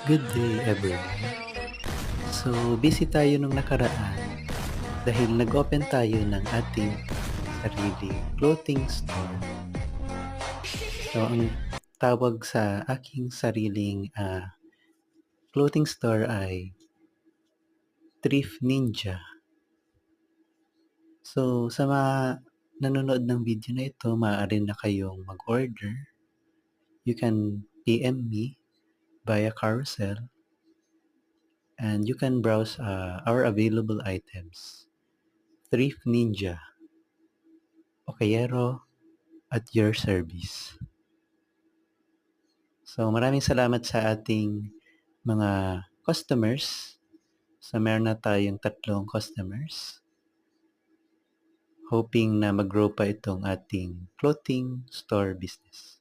Good day everyone. So, busy tayo nung nakaraan dahil nag-open tayo ng ating sariling clothing store. So, ang tawag sa aking sariling clothing store ay Thrift Ninja. So, sa mga nanonood ng video na ito, maaari na kayong mag-order. You can PM me via carousel and you can browse our available items. Thrift Ninja, Okayero, at your service. So maraming salamat sa ating mga customers. So meron na tayong 3 customers. Hoping na mag-grow pa itong ating clothing store business.